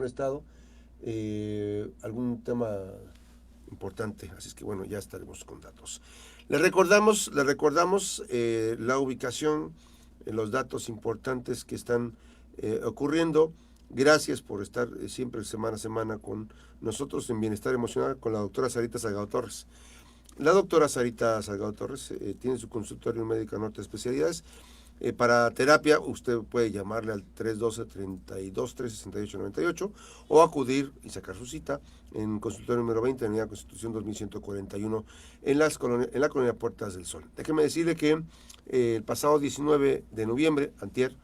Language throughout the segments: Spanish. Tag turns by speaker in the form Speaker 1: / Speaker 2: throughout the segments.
Speaker 1: estado, algún tema importante, así es que bueno, ya estaremos con datos. Le recordamos la ubicación, los datos importantes que están ocurriendo. Gracias por estar siempre semana a semana con nosotros en Bienestar Emocional con la doctora Sarita Salgado Torres. La doctora Sarita Salgado Torres tiene su consultorio médico norte de especialidades. Para terapia, usted puede llamarle al 312-32-368-98 o acudir y sacar su cita en consultorio número 20 en la Constitución 2141 en la colonia Puertas del Sol. Déjeme decirle que el pasado 19 de noviembre, antier,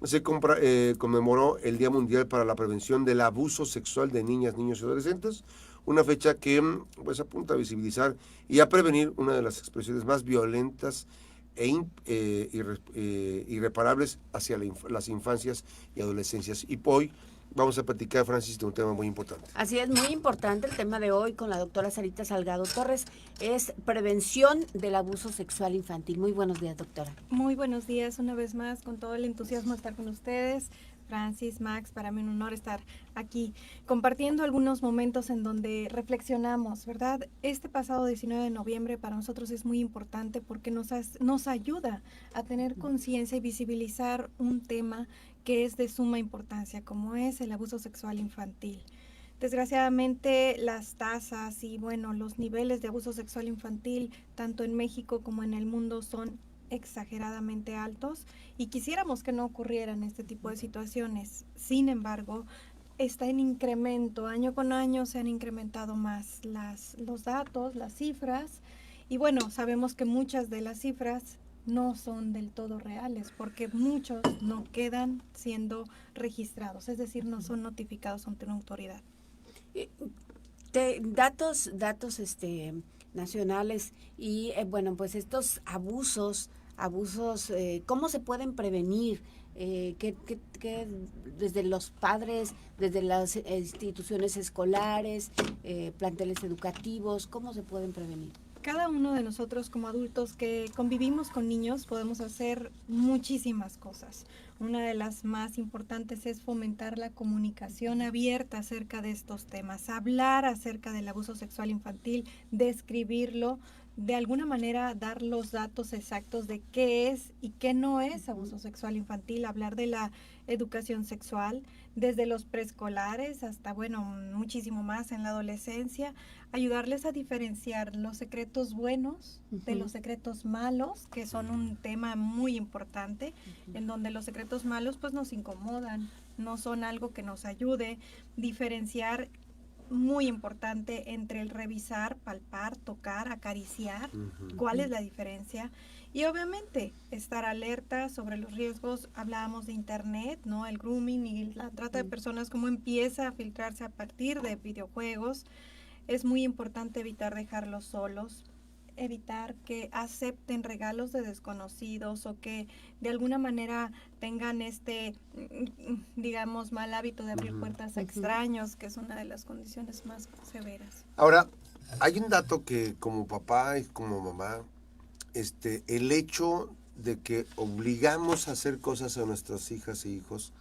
Speaker 1: se conmemoró el Día Mundial para la Prevención del Abuso Sexual de Niñas, Niños y Adolescentes, una fecha que pues apunta a visibilizar y a prevenir una de las expresiones más violentas irreparables hacia las infancias y adolescencias. Y hoy vamos a platicar, Francis, de un tema muy importante.
Speaker 2: Así es, muy importante el tema de hoy con la doctora Sarita Salgado Torres, es prevención del abuso sexual infantil. Muy buenos días, doctora.
Speaker 3: Muy buenos días, una vez más, con todo el entusiasmo de estar con ustedes. Francis, Max, para mí un honor estar aquí compartiendo algunos momentos en donde reflexionamos, ¿verdad? Este pasado 19 de noviembre para nosotros es muy importante porque nos ayuda a tener conciencia y visibilizar un tema que es de suma importancia, como es el abuso sexual infantil. Desgraciadamente las tasas y bueno, los niveles de abuso sexual infantil, tanto en México como en el mundo, son exageradamente altos y quisiéramos que no ocurrieran este tipo de situaciones. Sin embargo, está en incremento, año con año se han incrementado más los datos, las cifras, y bueno, sabemos que muchas de las cifras no son del todo reales porque muchos no quedan siendo registrados, es decir, no son notificados ante una autoridad.
Speaker 2: Datos nacionales y bueno, pues estos abusos, ¿cómo se pueden prevenir? Que desde los padres, desde las instituciones escolares, planteles educativos, ¿cómo se pueden prevenir?
Speaker 3: Cada uno de nosotros como adultos que convivimos con niños podemos hacer muchísimas cosas. Una de las más importantes es fomentar la comunicación abierta acerca de estos temas, hablar acerca del abuso sexual infantil, describirlo, de alguna manera dar los datos exactos de qué es y qué no es abuso sexual infantil, hablar de la educación sexual desde los preescolares hasta, bueno, muchísimo más en la adolescencia, ayudarles a diferenciar los secretos buenos de los secretos malos, que son un tema muy importante, en donde los secretos malos pues nos incomodan, no son algo que nos ayude, diferenciar muy importante entre el revisar, palpar, tocar, acariciar, cuál es la diferencia. Y obviamente estar alerta sobre los riesgos, hablábamos de internet, ¿no? El grooming y la trata de personas, cómo empieza a filtrarse a partir de videojuegos. Es muy importante evitar dejarlos solos, evitar que acepten regalos de desconocidos o que de alguna manera tengan digamos, mal hábito de abrir puertas a extraños, que es una de las condiciones más severas.
Speaker 1: Ahora, hay un dato que como papá y como mamá, el hecho de que obligamos a hacer cosas a nuestras hijas e hijos,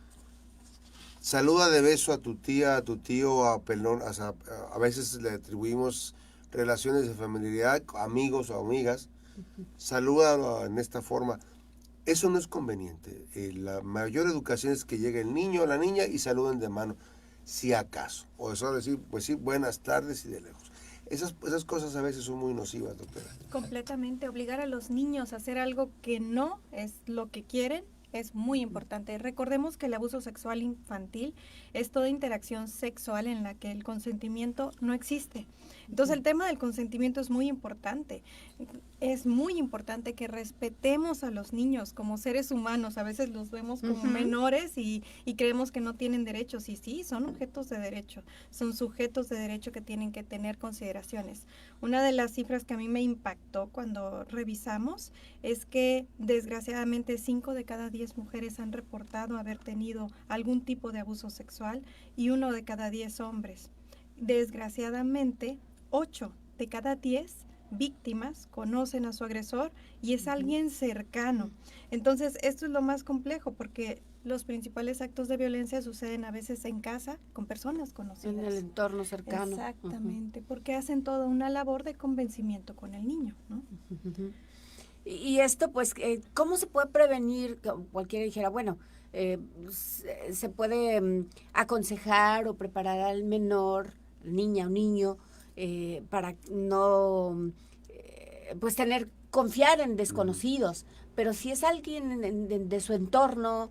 Speaker 1: saluda de beso a tu tía, a tu tío, a pelón, a veces le atribuimos relaciones de familiaridad, amigos o amigas, saluda en esta forma. Eso no es conveniente. La mayor educación es que llegue el niño o la niña y saluden de mano, si acaso. O eso decir, pues sí, buenas tardes y de lejos. Esas cosas a veces son muy nocivas, doctora.
Speaker 3: Completamente, obligar a los niños a hacer algo que no es lo que quieren es muy importante. Recordemos que el abuso sexual infantil es toda interacción sexual en la que el consentimiento no existe. Entonces el tema del consentimiento es muy importante. Es muy importante que respetemos a los niños como seres humanos. A veces los vemos como menores y creemos que no tienen derechos. Y sí, son objetos de derecho. Son sujetos de derecho que tienen que tener consideraciones. Una de las cifras que a mí me impactó cuando revisamos es que desgraciadamente 5 de cada 10 mujeres han reportado haber tenido algún tipo de abuso sexual y 1 de cada 10 hombres. Desgraciadamente, 8 de cada 10 víctimas conocen a su agresor y es alguien cercano. Entonces, esto es lo más complejo porque los principales actos de violencia suceden a veces en casa con personas conocidas.
Speaker 2: En el entorno cercano.
Speaker 3: Exactamente, porque hacen toda una labor de convencimiento con el niño, ¿no?
Speaker 2: Uh-huh. Y esto, pues, ¿cómo se puede prevenir? Cualquiera dijera, bueno, se puede aconsejar o preparar al menor, niña o niño, para no, pues, confiar en desconocidos. Pero si es alguien de su entorno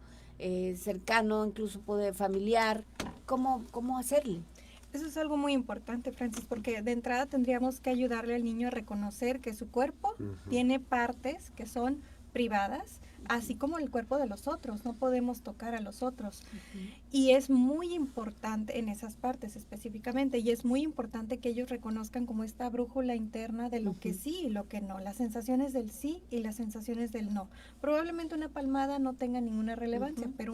Speaker 2: cercano, incluso puede familiar, ¿cómo hacerle?
Speaker 3: Eso es algo muy importante, Francis, porque de entrada tendríamos que ayudarle al niño a reconocer que su cuerpo tiene partes que son privadas, así como el cuerpo de los otros. No podemos tocar a los otros. Y es muy importante en esas partes específicamente, y es muy importante que ellos reconozcan como esta brújula interna de lo que sí y lo que no, las sensaciones del sí y las sensaciones del no. Probablemente una palmada no tenga ninguna relevancia, pero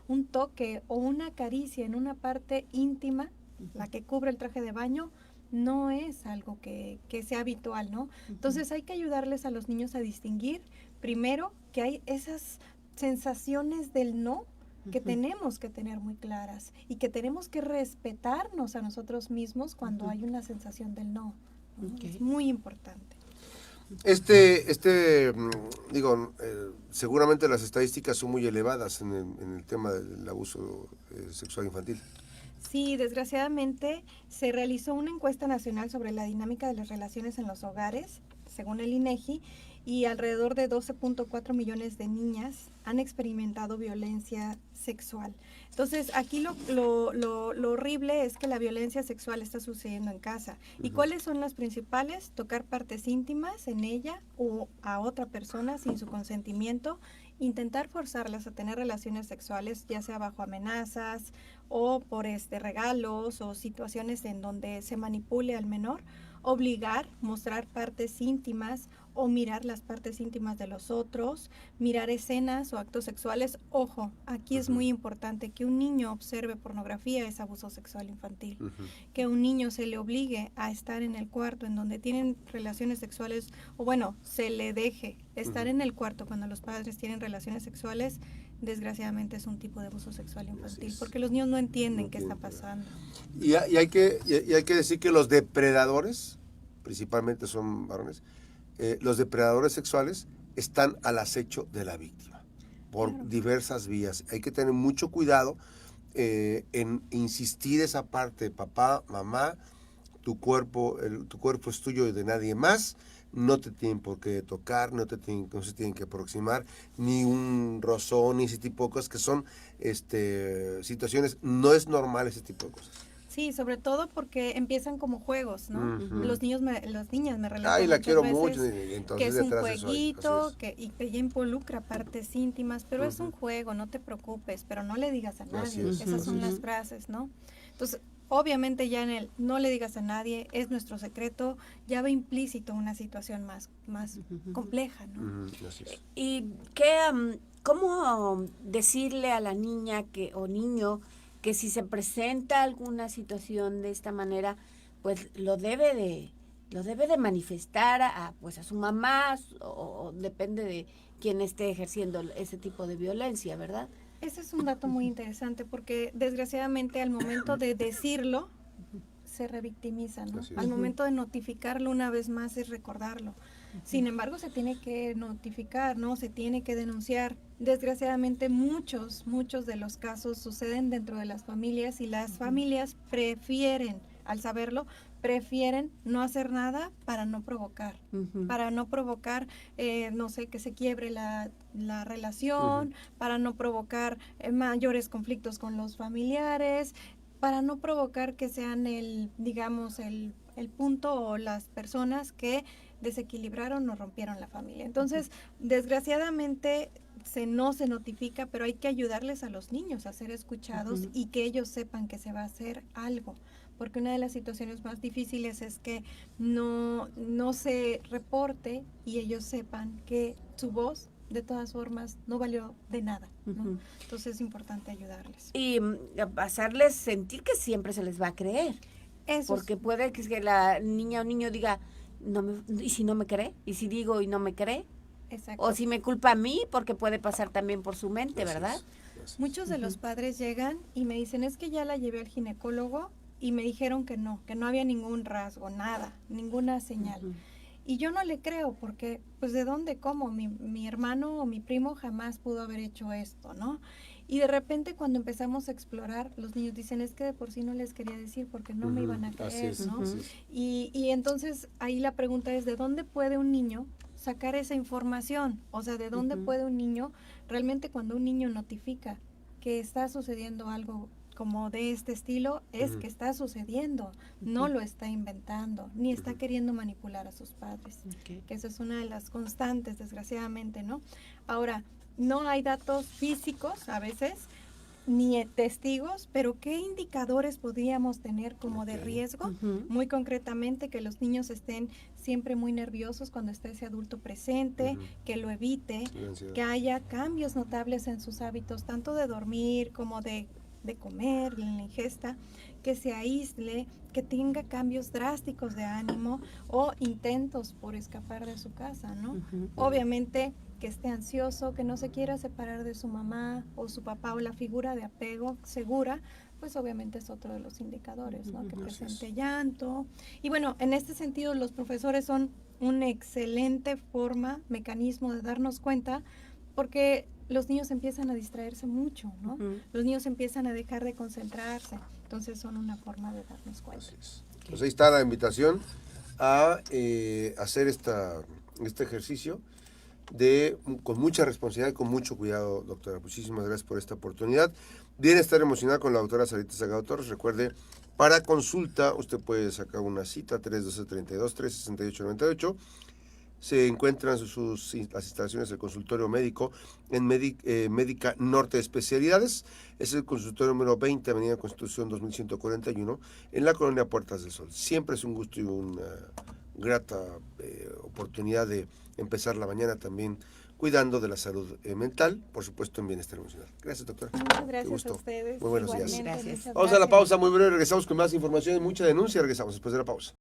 Speaker 3: un toque o una caricia en una parte íntima, la que cubre el traje de baño, no es algo que sea habitual, ¿no? Entonces hay que ayudarles a los niños a distinguir, primero, que hay esas sensaciones del no que tenemos que tener muy claras y que tenemos que respetarnos a nosotros mismos cuando hay una sensación del no. Es muy importante.
Speaker 1: Seguramente las estadísticas son muy elevadas en el tema del abuso sexual infantil.
Speaker 3: Sí, desgraciadamente se realizó una encuesta nacional sobre la dinámica de las relaciones en los hogares, según el INEGI, y alrededor de 12.4 millones de niñas han experimentado violencia sexual. Entonces, aquí lo horrible es que la violencia sexual está sucediendo en casa. ¿Y cuáles son las principales? Tocar partes íntimas en ella o a otra persona sin su consentimiento, intentar forzarlas a tener relaciones sexuales, ya sea bajo amenazas o por regalos o situaciones en donde se manipule al menor, obligar, mostrar partes íntimas o mirar las partes íntimas de los otros, mirar escenas o actos sexuales. Ojo, aquí es muy importante que un niño observe pornografía, es abuso sexual infantil. Que un niño se le obligue a estar en el cuarto en donde tienen relaciones sexuales, o bueno, se le deje estar en el cuarto cuando los padres tienen relaciones sexuales, desgraciadamente es un tipo de abuso sexual infantil, porque los niños no entienden qué está pasando.
Speaker 1: Y hay que decir que los depredadores, principalmente son varones, los depredadores sexuales están al acecho de la víctima por diversas vías. Hay que tener mucho cuidado en insistir esa parte, papá, mamá, tu cuerpo es tuyo y de nadie más. No te tienen por qué tocar, no se tienen que aproximar, ni un rozón, ni ese tipo de cosas que son situaciones. No es normal ese tipo de cosas.
Speaker 3: Sí, sobre todo porque empiezan como juegos, ¿no? Las niñas me relatan.
Speaker 1: Ay, la quiero mucho. Entonces,
Speaker 3: que es un jueguito y que ya involucra partes íntimas, pero es un juego, no te preocupes, pero no le digas a nadie. Esas son las frases, ¿no? Entonces, obviamente ya en el no le digas a nadie, es nuestro secreto, ya va implícito una situación más compleja, ¿no?
Speaker 2: ¿Y cómo decirle a la niña o niño que si se presenta alguna situación de esta manera, pues lo debe de manifestar a su mamá o depende de quién esté ejerciendo ese tipo de violencia, ¿verdad?
Speaker 3: Ese es un dato muy interesante porque desgraciadamente al momento de decirlo se revictimiza, ¿no? Al momento de notificarlo una vez más es recordarlo. Sin embargo, se tiene que notificar, ¿no? Se tiene que denunciar. Desgraciadamente muchos de los casos suceden dentro de las familias y las familias prefieren, al saberlo, no hacer nada para no provocar, no sé, que se quiebre la relación, para no provocar mayores conflictos con los familiares, para no provocar que sean el punto o las personas que desequilibraron o rompieron la familia. Entonces, desgraciadamente no se notifica, pero hay que ayudarles a los niños a ser escuchados y que ellos sepan que se va a hacer algo. Porque una de las situaciones más difíciles es que no se reporte y ellos sepan que su voz, de todas formas, no valió de nada, ¿no? Entonces es importante ayudarles.
Speaker 2: Y hacerles sentir que siempre se les va a creer. Eso porque puede que la niña o niño diga, ¿y si no me cree? ¿Y si digo y no me cree?
Speaker 3: Exacto.
Speaker 2: O si me culpa a mí, porque puede pasar también por su mente, ¿verdad?
Speaker 1: Gracias.
Speaker 3: Muchos de los padres llegan y me dicen, es que ya la llevé al ginecólogo y me dijeron que no había ningún rasgo, nada, ninguna señal. Y yo no le creo porque, pues, ¿de dónde? ¿Cómo? Mi hermano o mi primo jamás pudo haber hecho esto, ¿no? Y de repente cuando empezamos a explorar, los niños dicen, es que de por sí no les quería decir porque no me iban a creer, ¿no?
Speaker 1: Así es.
Speaker 3: Y entonces ahí la pregunta es, ¿de dónde puede un niño sacar esa información? O sea, ¿de dónde puede un niño, realmente cuando un niño notifica que está sucediendo algo como de este estilo, es que está sucediendo, no lo está inventando, ni está queriendo manipular a sus padres, que esa es una de las constantes, desgraciadamente, ¿no? Ahora, no hay datos físicos a veces, ni testigos, pero ¿qué indicadores podríamos tener como de riesgo? Muy concretamente, que los niños estén siempre muy nerviosos cuando esté ese adulto presente, que lo evite, que haya cambios notables en sus hábitos, tanto de dormir como de comer, en la ingesta, que se aísle, que tenga cambios drásticos de ánimo o intentos por escapar de su casa, ¿no? Obviamente que esté ansioso, que no se quiera separar de su mamá o su papá o la figura de apego segura, pues obviamente es otro de los indicadores, ¿no? Que presente llanto. Y bueno, en este sentido los profesores son una excelente mecanismo de darnos cuenta, porque los niños empiezan a distraerse mucho, ¿no? Los niños empiezan a dejar de concentrarse, entonces son una forma de darnos cuenta.
Speaker 1: Así es. Pues ahí está la invitación a hacer este ejercicio con mucha responsabilidad y con mucho cuidado, doctora. Muchísimas gracias por esta oportunidad. Bienestar emocional con la doctora Sarita Salgado Torres. Recuerde, para consulta, usted puede sacar una cita, 312-32-368-98. Se encuentran las instalaciones del consultorio médico en Médica Norte de Especialidades. Es el consultorio número 20, Avenida Constitución 2141, en la colonia Puertas del Sol. Siempre es un gusto y una grata oportunidad de empezar la mañana también cuidando de la salud mental, por supuesto en bienestar emocional. Gracias, doctora.
Speaker 3: Muchas gracias a ustedes.
Speaker 1: Muy buenos días.
Speaker 2: Gracias.
Speaker 1: Vamos a la pausa muy breve, regresamos con más información y mucha denuncia. Regresamos después de la pausa.